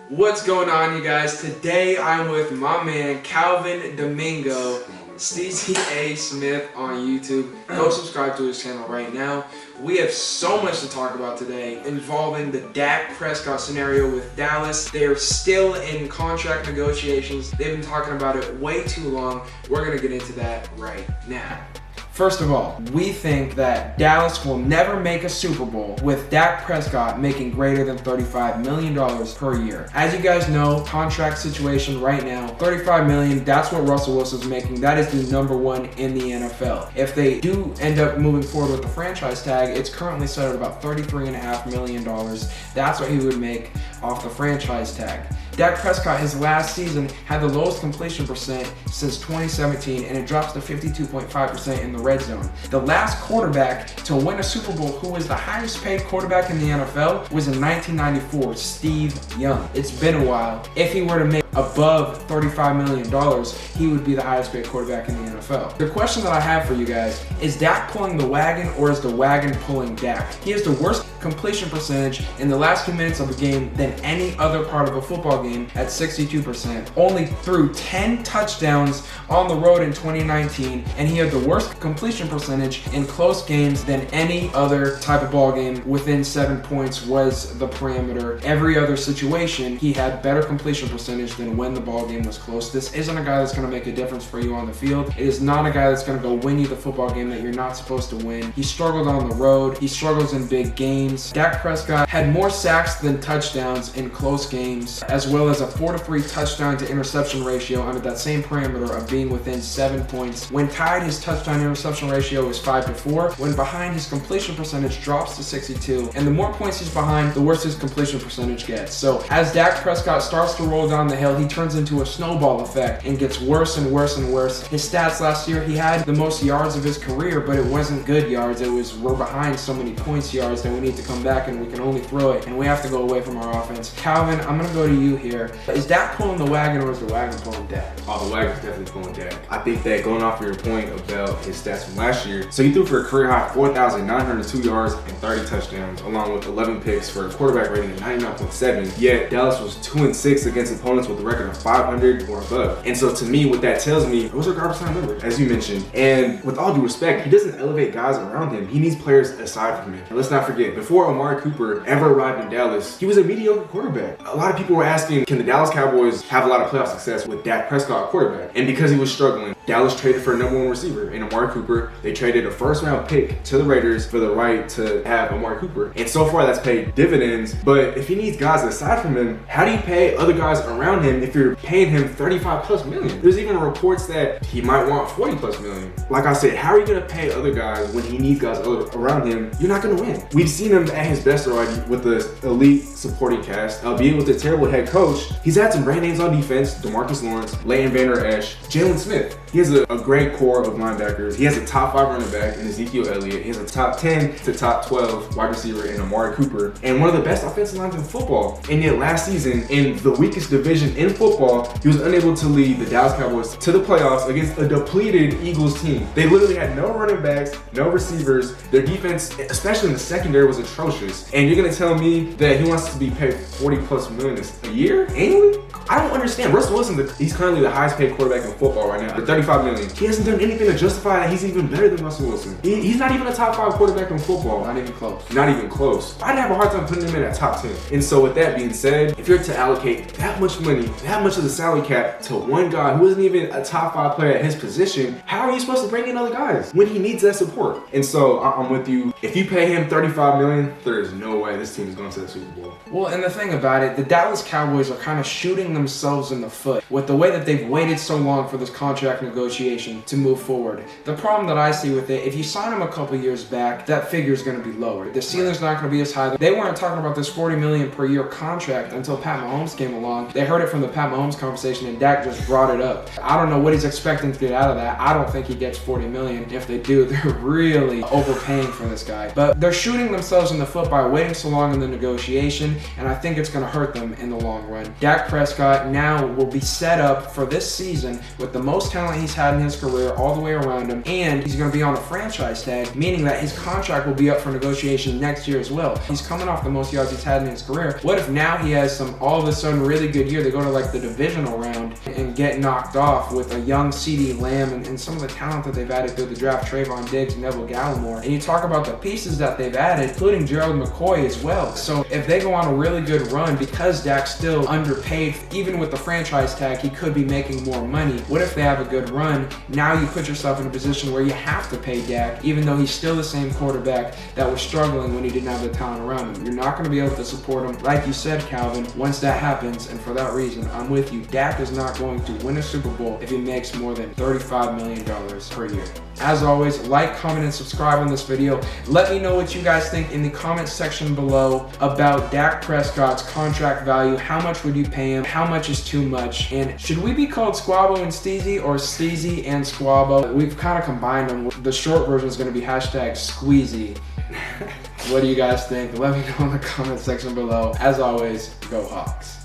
What's going on, you guys? Today I'm with my man Calvin Domingo, Stacey A. Smith on YouTube. Go subscribe to his channel right now. We have so much to talk about today involving the Dak Prescott scenario with Dallas. They are still in contract negotiations. They've been talking about it way too long. We're going to get into that right now. First of all, we think that Dallas will never make a Super Bowl with Dak Prescott making greater than $35 million per year. As you guys know, contract situation right now, $35 million, that's what Russell Wilson's making. That is the number one in the NFL. If they do end up moving forward with the franchise tag, it's currently set at about $33.5 million. That's what he would make off the franchise tag. Dak Prescott, his last season, had the lowest completion percent since 2017, and it drops to 52.5% in the red zone. The last quarterback to win a Super Bowl who was the highest paid quarterback in the NFL was in 1994, Steve Young. It's been a while. If he were to make above $35 million, he would be the highest paid quarterback in the NFL. The question that I have for you guys, is Dak pulling the wagon or is the wagon pulling Dak? He has the worst completion percentage in the last 2 minutes of a game than any other part of a football game at 62%. Only threw 10 touchdowns on the road in 2019, and he had the worst completion percentage in close games than any other type of ball game. Within 7 points was the parameter. Every other situation, he had better completion percentage than when the ball game was close. This isn't a guy that's going to make a difference for you on the field. It is not a guy that's going to go win you the football game that you're not supposed to win. He struggled on the road. He struggles in big games. Dak Prescott had more sacks than touchdowns in close games, as well as a 4-3 touchdown to interception ratio under that same parameter of being within 7 points. When tied, his touchdown interception ratio is 5-4. When behind, his completion percentage drops to 62. And the more points he's behind, the worse his completion percentage gets. So as Dak Prescott starts to roll down the hill, he turns into a snowball effect and gets worse and worse and worse. His stats last year, he had the most yards of his career, but it wasn't good yards. It was, we're behind so many points yards that we need to come back and we can only throw it, and we have to go away from our offense. Calvin, I'm gonna go to you here. Is Dak pulling the wagon or is the wagon pulling Dak? Oh, the wagon's definitely pulling Dak. I think that going off of your point about his stats from last year, so he threw for a career high 4,902 yards and 30 touchdowns, along with 11 picks for a quarterback rating of 99.7. Yet Dallas was 2-6 against opponents with a record of 500 or above. And so to me, what that tells me, those are garbage time numbers, as you mentioned. And with all due respect, he doesn't elevate guys around him. He needs players aside from him. And let's not forget, before Amari Cooper ever arrived in Dallas, he was a mediocre quarterback. A lot of people were asking, can the Dallas Cowboys have a lot of playoff success with Dak Prescott quarterback? And because he was struggling, Dallas traded for a #1 receiver in Amari Cooper. They traded a first-round pick to the Raiders for the right to have Amari Cooper. And so far, that's paid dividends. But if he needs guys aside from him, how do you pay other guys around him if you're paying him $35+ million? There's even reports that he might want $40+ million. Like I said, how are you gonna pay other guys when he needs guys around him? You're not gonna win. We've seen him at his best already with the elite supporting cast, albeit with a terrible head coach. He's had some brand names on defense: DeMarcus Lawrence, Leighton Vander Esch, Jalen Smith. He has a great core of linebackers. He has a top 5 running back in Ezekiel Elliott. He has a top 10 to top 12 wide receiver in Amari Cooper, and one of the best offensive lines in football. And yet last season, in the weakest division in football, he was unable to lead the Dallas Cowboys to the playoffs against a depleted Eagles team. They literally had no running backs, no receivers. Their defense, especially in the secondary, was atrocious. And you're gonna tell me that he wants to be paid $40+ million a year annually? I don't understand. Russell Wilson, he's currently the highest paid quarterback in football right now, at $35 million. He hasn't done anything to justify that he's even better than Russell Wilson. He's not even a top 5 quarterback in football. Not even close. Not even close. I'd have a hard time putting him in at top 10. And so with that being said, if you're to allocate that much money, that much of the salary cap to one guy who isn't even a top 5 player at his position, how are you supposed to bring in other guys when he needs that support? And so I'm with you. If you pay him $35 million, there is no way this team is going to the Super Bowl. Well, and the thing about it, the Dallas Cowboys are kind of shooting themselves in the foot with the way that they've waited so long for this contract negotiation to move forward. The problem that I see with it, if you sign him a couple years back, that figure is going to be lower. The ceiling's not going to be as high. They weren't talking about this $40 million per year contract until Pat Mahomes came along. They heard it from the Pat Mahomes conversation, and Dak just brought it up. I don't know what he's expecting to get out of that. I don't think he gets $40 million. If they do, they're really overpaying for this guy. But they're shooting themselves themselves in the foot by waiting so long in the negotiation, and I think it's going to hurt them in the long run. Dak Prescott now will be set up for this season with the most talent he's had in his career all the way around him, and he's going to be on a franchise tag, meaning that his contract will be up for negotiation next year as well. He's coming off the most yards he's had in his career. What if now he has some all of a sudden really good year? They go to like the divisional round and get knocked off with a young CeeDee Lamb and some of the talent that they've added through the draft, Trayvon Diggs, Neville Gallimore. And you talk about the pieces that they've added, including Gerald McCoy as well. So if they go on a really good run, because Dak's still underpaid, even with the franchise tag, he could be making more money. What if they have a good run? Now you put yourself in a position where you have to pay Dak, even though he's still the same quarterback that was struggling when he didn't have the talent around him. You're not going to be able to support him. Like you said, Calvin, once that happens, and for that reason, I'm with you. Dak is not going to win a Super Bowl if he makes more than $35 million per year. As always, like, comment, and subscribe on this video. Let me know what you guys think in the comment section below about Dak Prescott's contract value. How much would you pay him? How much is too much? And should we be called Squabo and Steezy, or Steezy and Squabo? We've kind of combined them. The short version is going to be #Squeezy. What do you guys think? Let me know in the comment section below. As always, go Hawks.